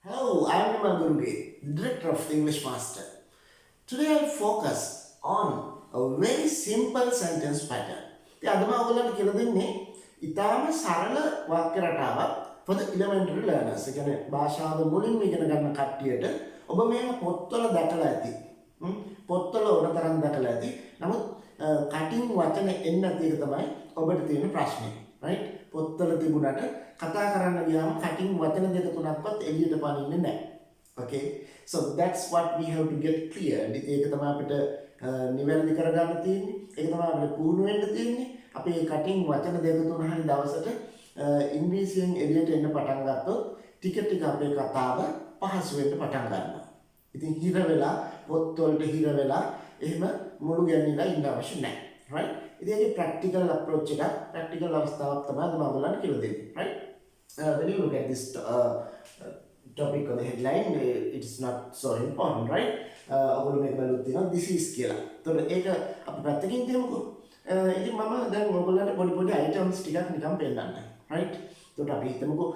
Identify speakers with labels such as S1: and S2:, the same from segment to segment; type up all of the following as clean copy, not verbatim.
S1: Hello, I am Nimal Guruge, the Director of the English Master. Today I will focus on a very simple sentence pattern. ඉතින් අද මම ඔයගොල්ලන්ට කියලා දෙන්නේ ඊටාම සරල වාක්‍ය රටාවක් for the elementary learners. ඒ කියන්නේ භාෂාව මුලින්ම ඉගෙන ගන්න කට්ටියට ඔබ මේව පොත්වල දැකලා ඇති. පොත්වල ඕන තරම් දැකලා ඇති. නමුත් කටින් වචන එන්නේ නැති එක තමයි ඔබට තියෙන ප්‍රශ්නේ. right? පොත්වල තිබුණාට කතා කරන්න ගියාම කටින් වචන දෙක තුනක්වත් එළියට පනින්නේ නැහැ. Okay, so that's what we have to get clear. ඒක තමයි අපිට නිවැරදි කරගන්න තියෙන්නේ. ඒක තමයි අපිට පුහුණු වෙන්න තියෙන්නේ. අපි කටින් වචන දෙක තුන හරි දවසට ඉංග්‍රීසියෙන් එළියට එන්න පටන් ගත්තොත් ටික ටික අපේ කතාව පහසු වෙන්න පටන් ගන්නවා. ඉතින් හිර වෙලා පොත් වලට හිර වෙලා එහෙම මුළු ගැන්විලා ඉන්න අවශ්‍ය නැහැ. right? ඉතින් ඒකේ practical approach එක practical අවස්ථාවක් තමයි මම ඔයගොල්ලන්ට කියලා දෙන්නේ. right? When you look at this topic on the headline, it is not so important, right? ඔයගොල්ලෝ මේක බලුත් තියෙනවා this is කියලා. එතකොට ඒක අපි පැත්තකින් තියමුකෝ. ඉතින් මම දැන් ඔයගොල්ලන්ට පොඩි items ටිකක් නිකන් පෙන්නන්නම්. right? එතකොට අපි හිතමුකෝ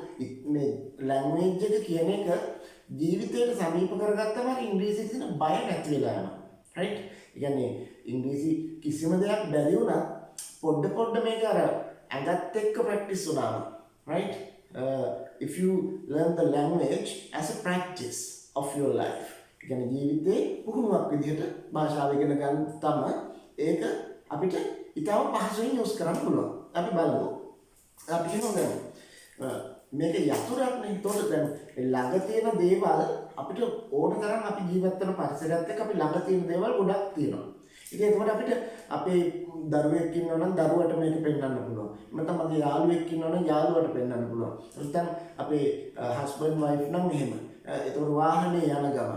S1: මේ language එක කියන එක ජීවිතයට සමීප කරගත්තම ඉංග්‍රීසියේ තියෙන බය නැති වෙලා යනවා. right? ඒ කියන්නේ ඉංග්‍රීසි කිසිම දෙයක් බැරි වුණා පොඩ මේක අර ඇඟත් එක්ක ප්‍රැක්ටිස් වුණාම. right? If you learn the language as a practice of your life, ඒ කියන්නේ ජීවිතේ පුහුණුවක් විදිහට භාෂාව ඉගෙන ගන්න තම ඒක අපිට ඊටම පහසුවෙන් යොස් කරන්න පුළුවන්. අපි බලමු. අපි කියනවා දැන් මේක යතුරක්නේ. ඒතකොට දැන් ළඟ තියෙන දේවල් අපිට ඕන තරම් අපි ජීවත් වෙන පරිසරයත් එක්ක අපි ළඟ තියෙන දේවල් ගොඩක් තියෙනවා. ඉතින් ඒකට අපිට අපේ දරුවෙක් ඉන්නවා නම් දරුවට මේක පෙන්වන්න පුළුවන්. නැත්නම් මගේ යාළුවෙක් ඉන්නවා නම් යාළුවට පෙන්වන්න පුළුවන්. නැත්නම් අපේ හස්බන්ඩ් වයිෆ් නම් එහෙම. ඒකට වාහනේ යන ගම.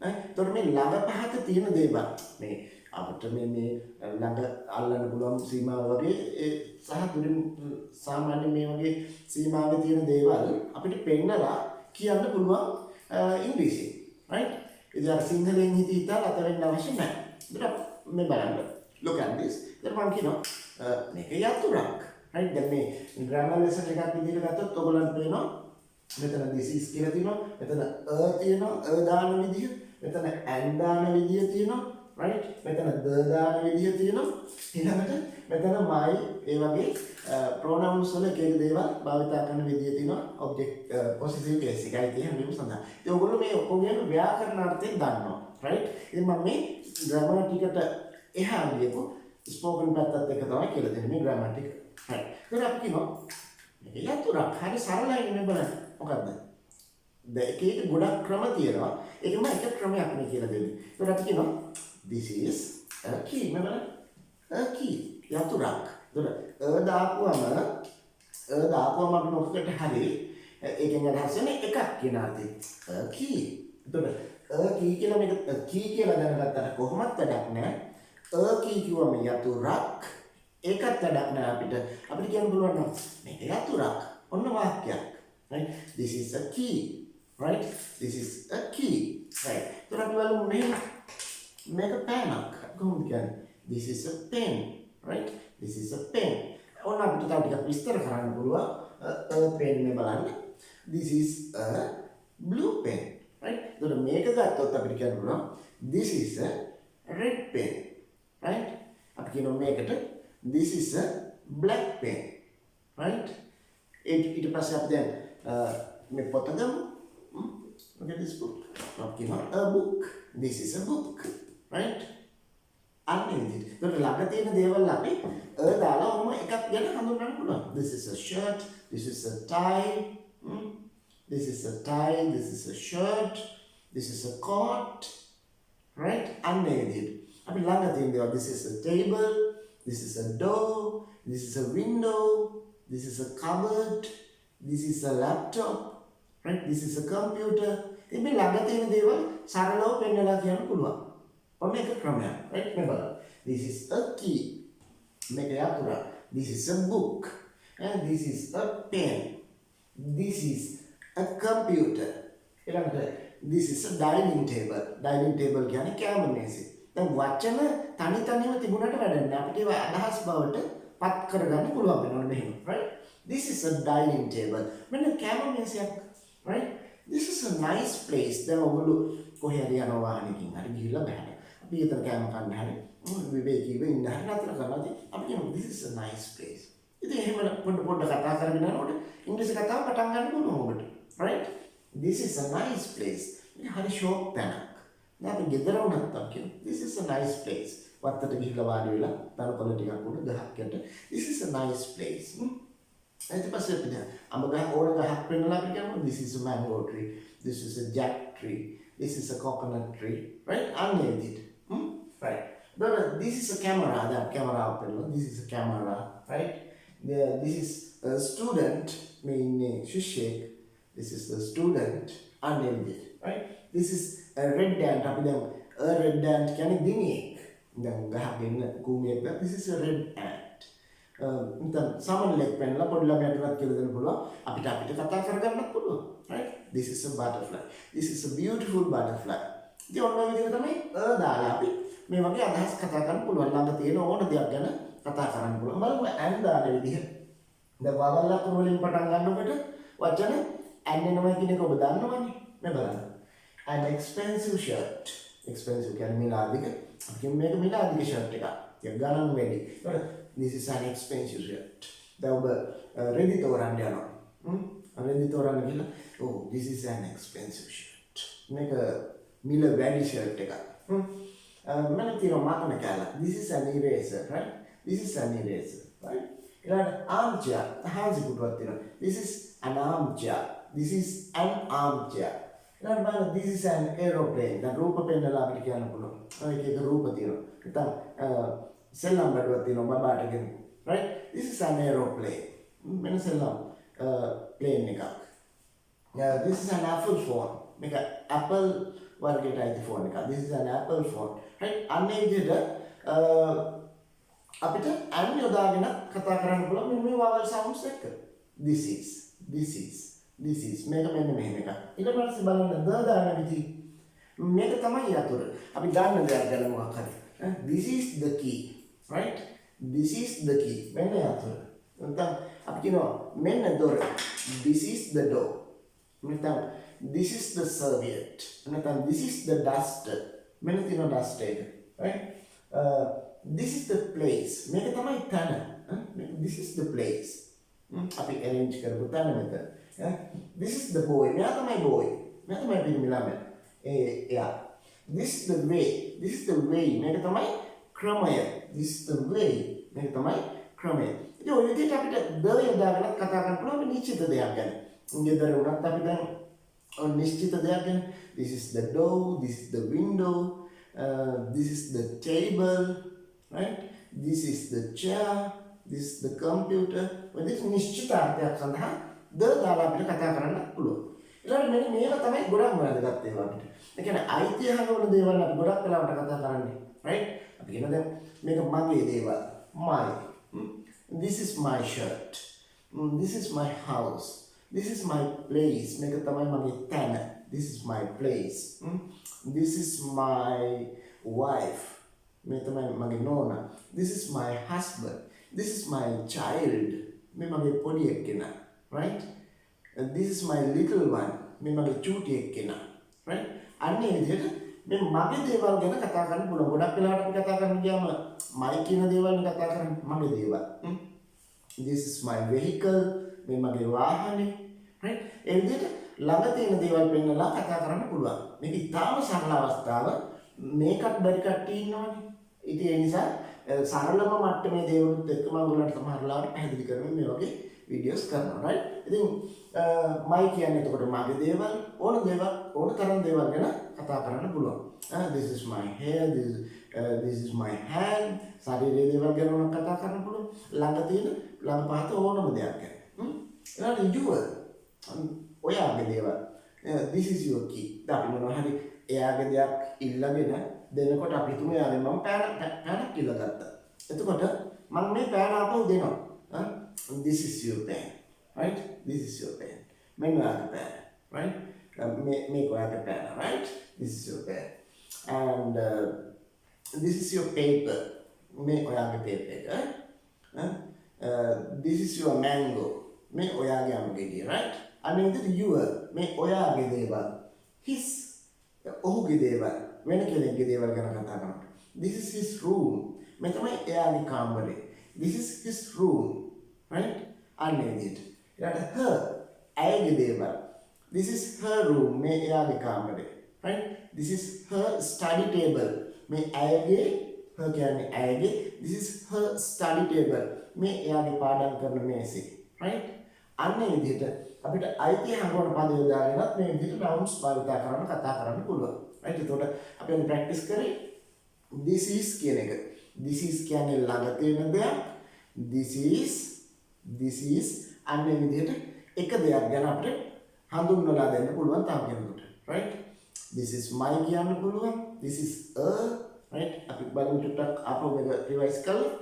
S1: ඒකට මේ ළඟ පහත තියෙන දේවල් මේ අපිට මේ ළඟ අල්ලන්න පුළුවන් සීමාව වගේ සහ දුරින් සාමාන්‍ය මේ වගේ සීමාවේ තියෙන දේවල් අපිට පෙන්නලා කියන්න පුළුවන් ඉංග්‍රීසියෙන්. right? ඉතින් සිංහලෙන් හිතා අත වෙන්න අවශ්‍ය නැහැ. මේ බලන්න. look at this. දැන් මම කියනවා මේක යතුරක්. right? දැන් මේ grammar lesson එකක් විදිහට ගත්තොත් ඔයගොල්ලන්ට පේනවා මෙතන this is කියලා තියෙනවා. මෙතන තියෙනවා දාන විදිහ. මෙතන and දාන විදිහ තියෙනවා. right? මෙතන the දාන විදිහ තියෙනවා. ඊළඟට මෙතන my ඒ වගේ pronouns වල එක එක දේවල් භාවිත කරන විදිහ තියෙනවා. object possessive case එකයි තියෙන මේක සඳහා. ඉතින් ඔයගොල්ලෝ මේ ඔක්කොගේම ව්‍යාකරණ අර්ථයෙන් දන්නවා. right? ඉතින් මම මේ grammar ටිකට එහා ගියපු spoken පැත්තත් එක තමයි කියලා දෙන්නේ මේ grammar ටික. right? ඊට අපි කියනවා මේක යතුරක්. හරි සරලයි නේ බලන්න. මොකද්ද? දෙකේට ගොඩක් ක්‍රම තියෙනවා. ඒකම එක ක්‍රමයක් නේ කියලා දෙන්නේ. ඊට අපි කියනවා this is a key. මේ බලන්න. a key. යතුරක්. ඊට දාපුවම අපි මොකකට හරි ඒකෙන් අදහස් වෙන්නේ එකක් කියන අර්ථය. a key. ඊට key කියලා මේක key කියලා දැනගත්තාට කොහොමත් වැඩක් නැහැ. key කිව්වම යතුරක් ඒකත් වැඩක් නැහැ අපිට. අපිට කියන්න පුළුවන් නම් මේක යතුරක්. ඔන්න වාක්‍යයක්. right? This is a key. right? This is a key. right? ඊට අපි බලමු මේක පෑනක්. කොහොමද කියන්නේ? This is a pen. right? This is a pen. ඔන්න අපිට තව ටිකක් විස්තර කරන්න පුළුවන්. pen මේ බලන්න. This is a blue pen. right? එතකොට මේක ගත්තොත් අපිට කියන්න පුළුවන් this is a red pen. right? අපි කියනවා මේකට this is a black pen. right? ඊට පස්සේ අපි දැන් මේ පොත ගමු. look at this book. අපි කියනවා a book. this is a book. right? අන්නේ විදිහට. ඒකට ළඟ තියෙන දේවල් අපි දාලා ඔහොම එකක් ගැන හඳුන්වන්න පුළුවන්. this is a shirt. this is a tie. This is a tie, this is a shirt, this is a coat, right? අන්නේ විදිහට. අපි ළඟ තියෙන දේවල් this is a table, this is a door, this is a window, this is a cupboard, this is a laptop, right? This is a computer. මේ ළඟ තියෙන දේවල් සරලව පෙන්නලා කියන්න පුළුවන්. ඔන්න එක ක්‍රමයක්, right? මේ බලන්න. This is a key. මේක යතුරක්. This is a book. And this is a pen. This is a computer. This is a dining table. Dining table කියන්නේ කෑම මේසෙ. දැන් වචන තනිව තිබුණාට වැඩක් නෑ. අපිට ඒවා අදහස් බවට පත් කරගන්න පුළුවන් වෙනවා මෙහෙම. right? This is a dining table. මෙන්න කෑම මේසයක්. right? This is a a nice place. දැන් ඔයගොල්ලෝ කොහේ හරි යනවා වාහනයකින් හරි ගිහිල්ලා බහලා. අපි ඊතර කෑම කන්න හරි විවේකීව ඉන්න හරි නතර කරලාදී අපි කියමු this is a nice place. ඉතින් එහෙම පොඩ කතා කරගෙන යනකොට ඉංග්‍රීසි කතාව පටන් ගන්න පුළුවන් ඔබට. right? This is a nice place. මේ හරි ෂෝක් තැනක්. දැන් අපි ගෙදර වුණත් අපි කියමු this is a nice place. වත්තට ගිහිල්ලා වාඩි වෙලා තනකොළ ටිකක් උඩ ගහක් යට this is a nice place. ඊට පස්සේ අපි දැන් අඹ ගහ ඕන ගහක් වෙනලා අපි කියමු this is a mango tree, this is a jack tree, this is a coconut tree, right? Unnamed. Right. But this is a camera. That camera open. This is a camera, right? This is a student. Mean shake. This is the student. Unnamed. Right. This is a red ant. Tapi then a red ant can it be? Then gahakin kumiyek. This is a red ant. Then someone like pen la podla metulat kila den puluwa. Apita kata karagannat puluwa. Right. This is a butterfly. This is a beautiful butterfly. Di onna විදිහට තමයි දාලා අපි මේ වගේ අදහස් කතා කරන්න පුළුවන්. ළඟ තියෙන ඕන දෙයක් ගැන කතා කරන්න පුළුවන්. බලමු and දාන විදිහ. දැන් වවල් අකුරු වලින් පටන් ගන්නකොට වචන and එනවා කියන එක ඔබ දන්නවනේ. මේ බලන්න. An expensive shirt. Expensive කියන්නේ මිලාදික. අපි කියමු මේක මිලාදික shirt එකක්. ඒක ගණන් වැඩි. This is an expensive shirt. දැන් ඔබ රෙදි තෝරන්න යනවා. රෙදි තෝරන්න ගිහලා oh this is an expensive shirt. මේක මිල වැඩි shirt එකක්. මම කියනවා මාකම කැලක්. This is an eraser, right? This is an eraser, right? ඊළඟ armchair. හාන්සි පුටුවක් තියෙනවා. This is an armchair. This is an armchair. ඊළඟ බලන්න this is an aeroplane. දැන් රූප පෙන්නලා අපිට කියන්න පුළුවන්. ඔය එක රූප තියෙනවා. නැත්නම් සෙල්ලම් බඩුවක් තියෙනවා බබාට කියන. Right? This is an aeroplane. මෙන්න සෙල්ලම් plane එකක්. This is an Apple phone. මේක Apple වර්ගයට අයිති ෆෝන් එකක්. This is an Apple phone. right? අන්නේ විදිහට අපිට and යොදාගෙන කතා කරන්න පුළුවන් මේ vowel sounds එක. This is මේක මෙන්න මෙහෙම එකක්. ඊට පස්සේ බලන්න the දාන විදිහ. මේක තමයි යතුර. අපි දාන්න දෙයක් ගැන මොකක් හරි. This is the key. right? This is the key. මෙන්න යතුර. නැත්නම් අපි කියනවා මෙන්න දොර. This is the door. නැත්නම් this is the serviette. This is the duster. Many things duster. Right? This is the place. Make it my tana. This is the place. Api arrange karbo tana meta. This is the boy. Meta my boy. Meta my big milame. Yeah. This is the way. This is the way. Make it my kramaya. This is the way. Make it my kramaya. Yo, you think api the yada katakan pula api niche the deyak gan. Unge dare unat tapi dan නිශ්චිත දෙයක් ගැන this is the door, this is the window, this is the table, right? This is the chair, this is the computer. When this නිශ්චිතාර්ථයක් සඳහා the දාලා අපිට කතා කරන්න පුළුවන්. ඊළඟට මෙන්න මේක තමයි ගොඩක් වැදගත් ඒවා අපිට. ඒ කියන්නේ අයිතිය හංගවන දේවල් අපි ගොඩක් වෙලාවට කතා කරන්නේ, right? අපි කියන දැන් මේක මගේ දේවල්, my. This is my shirt. This is my house. This is my place. Make it my tana. This is my place. This is my wife. Make it my nona. This is my husband. This is my child. Me mage podi ekkena. Right? And this is my little one. Me mage chuti ekkena. Right? අන්නේ විදිහට මේ මගේ දේවල් ගැන කතා කරන්න පුළුවන්. ගොඩක් වෙලාවට අපි කතා කරන්න ගියාම මයි කියන දේවල් නේ කතා කරන්නේ මගේ දේවල්. This is my vehicle. මේ මගේ වාහනේ. right? ඒ විදිහට ළඟ තියෙන දේවල් පෙන්නලා කතා කරන්න පුළුවන්. මේක ඉතාම සරල අවස්ථාව. මේකත් බැරි කට්ටිය ඉන්නවනේ. ඉතින් ඒ නිසා සරලම මට්ටමේ දේවලුත් එක්ක මම ඔයගලන්ට සමහර ලාවට පැහැදිලි කරමින් මේ වගේ වීඩියෝස් කරනවා. right? ඉතින් මයි කියන්නේ එතකොට මගේ දේවල් ඕන තරම් දේවල් ගැන කතා කරන්න පුළුවන්. This is my hair, this is my hand. ශරීරයේ දේවල් ගැන උනත් කතා කරන්න පුළුවන්. ළඟ තියෙන ළඟ පහත ඕනම දෙයක් ගැන. ඊළඟට your ඔයාගේ දේවල්. This is your key. අපි මොනවා හරි එයාගේ දෙයක් ඉල්ලගෙන දෙනකොට අපි තුමු යාගේ මම පෑනක් ඉල්ලගත්තා. එතකොට මම මේ පෑන ආපහු දෙනවා. This is your pen. right? This is your pen. මෙන්න ඔයාගේ පෑන. right? මේක ඔයාගේ පෑන. right? This is your pen. And this is your paper. මේ ඔයාගේ paper එක. This is your mango. මේ ඔයාගේ අඹ ගෙඩිය. right? අන්න විදිහට your මේ ඔයාගේ දේවල්. his ඔහුගේ දේවල්. වෙන කෙනෙක්ගේ දේවල් ගැන කතා කරනවා. This is his room. මේ තමයි එයාගේ කාමරේ. This is his room. Right? අන්න විදිහට. ඊළඟට her ඇයගේ දේවල්. This is her room. මේ එයාගේ කාමරේ. Right? This is her study table. මේ ඇයගේ her කියන්නේ ඇයගේ. This is her study table. මේ එයාගේ පාඩම් කරන මේසේ. Right? අන්න විදිහට අපිට අයිති හංගවන පද යොදාගෙනත් මේ විදිහට nouns භාවිත කරන්න කතා කරන්න පුළුවන්. right එතකොට අපි අද ප්‍රැක්ටිස් කරේ this is කියන එක. this is කියන්නේ ළඟ තියෙන දෙයක්. this is අන්න විදිහට එක දෙයක් ගැන අපිට හඳුන්වලා දෙන්න පුළුවන් තාම කෙනෙකුට. right this is my කියන්න පුළුවන්. this is a right අපි බලමු ටිකක් අපෝ මේක රිවයිස් කරලා.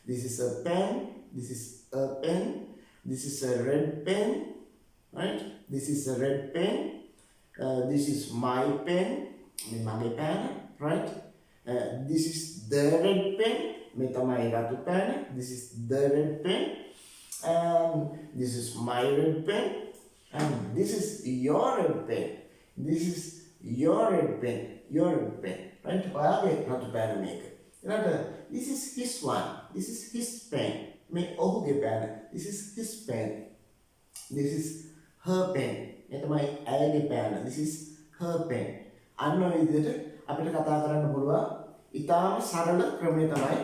S1: this is a pen. this is a pen. this is a red pen. right this is a red pen. this is my pen. මේ මගේ පෑන. right this is the red pen. මේ තමයි රතු පෑන. this is the red pen. and this is my red pen. and this is your red pen. this is your red pen. your red pen. right ඔයාගේ රතු පෑන මේක. ඊළඟට this is his one. this is his pen. මේ ඔහුගේ පෑන. this is his pen. this is her pen. මේ තමයි ඇයගේ පෑන. this is her pen. අන්න ඔය විදිහට අපිට කතා කරන්න පුළුවන්. ඊටාම සරල ක්‍රමය තමයි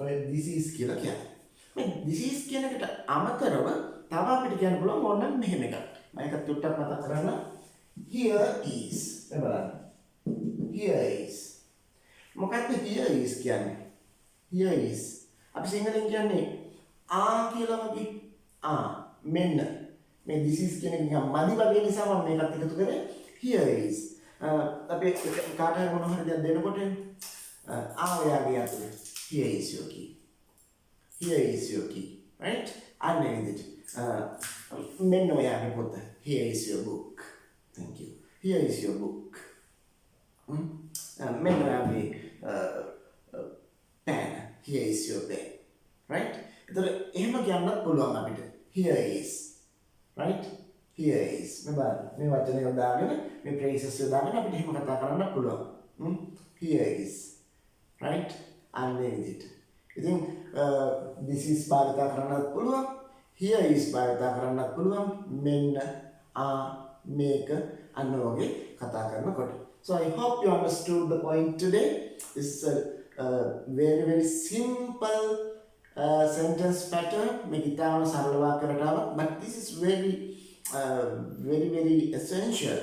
S1: ඔය this is කියලා කියන්නේ. මේ this is කියන එකට අමතරව තව අපිට කියන්න පුළුවන් ඕනනම් මෙහෙම එකක්. මම එකක් තුට්ටක් මතක් කරන්න. here is. බලන්න. here is. මොකක්ද here is කියන්නේ? here is. අපි සිංහලෙන් කියන්නේ කියලා වගේ මෙන්න. මේ this is කියන එක නිකන් මදි වගේ නිසා මම මේකත් එකතු කරේ here is. අපි කාට හරි මොන හරි දෙයක් දෙනකොට ඔයාගේ අතේ here is your key. here is your key. right? අන්න විදිහට. මෙන්න ඔයාගේ පොත. here is your book. thank you. here is your book. මෙන්න ඔයාගේ pen. here is your pen. right? එතකොට එහෙම කියන්නත් පුළුවන් අපිට. here is. right? here is. මේ වචන යොදාගෙන මේ phrases යොදාගෙන අපිට එහෙම කතා කරන්න පුළුවන්. here is. right? අන්න ඒ විදිහට. ඉතින් this is භාවිත කරන්නත් පුළුවන්. here is භාවිත කරන්නත් පුළුවන්. මෙන්න මේක අන්න වගේ කතා කරනකොට. So I hope you understood the point today. This is a very very simple sentence pattern. මේක ඉතාම සරල වාක්‍ය රටාවක්. But this is very very essential.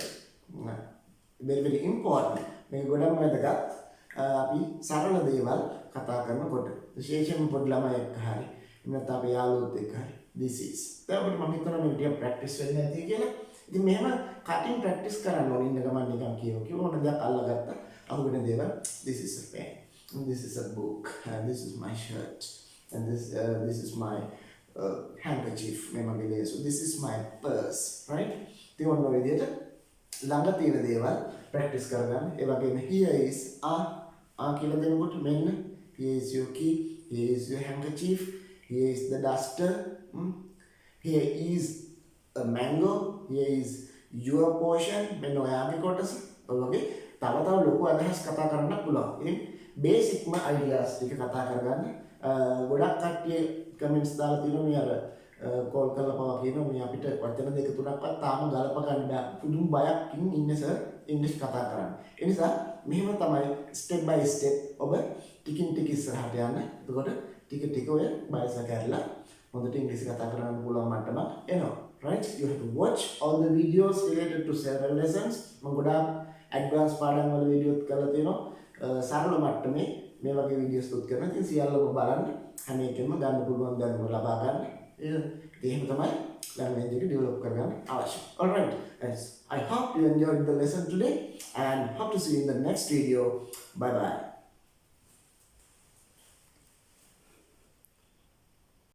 S1: very very important. මේක ගොඩක් වැදගත්. අපි සරල දේවල් කතා කරනකොට විශේෂයෙන්ම පොඩි ළමයි එක්ක හරි එහෙම නැත්නම් අපි යාළුවොත් එක්ක හරි this is. දැන් මම හිතනවා මේ විදිය ප්‍රැක්ටිස් වෙන්නේ නැති කියලා. ඉතින් මෙහෙම කටින් ප්‍රැක්ටිස් කරන්න ඕනේ. ඉන්න ගමන් නිකන් කියව ඕන දෙයක් අල්ලගත්තා. අහුවෙන දේවල් this is a pen. And this is a book. And this is my shirt. And this is my handkerchief. මේ මගේ ලේසු. This is my purse. right? ඉතින් ඔන්න ඔය විදියට ළඟ තියෙන දේවල් ප්‍රැක්ටිස් කරගන්න. ඒ වගේම here is කියලා දෙනකොට මෙන්න here is your key, here is your handkerchief, here is the duster, here is a mango, here is your portion. මෙන්න ඔයාගේ කොටස. ඔය වගේ තව ලොකු අදහස් කතා කරන්න පුළුවන්. ඉතින් බේසික්ම අයිඩියාස් ටික කතා කරගන්න. ගොඩක් කට්ටිය කමෙන්ට්ස් දාලා තියෙනවා මේ අර කෝල් කරලා පවා කියනවා මේ අපිට වචන දෙක තුනක්වත් තාම ගලප ගන්න බෑ. පුදුම බයක්කින් ඉන්නේ සර් ඉංග්‍රීසි කතා කරන්න. ඒ නිසා මෙහෙම තමයි ස්ටෙප් බයි ස්ටෙප් ඔබ ටිකින් ටික ඉස්සරහට යන්න. එතකොට ටික ඔය බයස කැරලා හොඳට ඉංග්‍රීසි කතා කරන්න පුළුවන් මට්ටමක් එනවා. right? You have to watch all the videos related to several lessons. මම ගොඩාක් ඇඩ්වාන්ස් පාඩම් වල වීඩියෝත් කරලා තියෙනවා. සරල මට්ටමේ මේ වගේ වීඩියෝස් උත් කරනවා. ඉතින් සියල්ලම බලන්න හැම එකෙම ගන්න පුළුවන් දැනුම ලබා ගන්න. එහෙම තමයි language එක develop කරගන්න අවශ්‍ය. All right, guys. I hope you enjoyed the lesson today and hope to see you in the next video. Bye bye.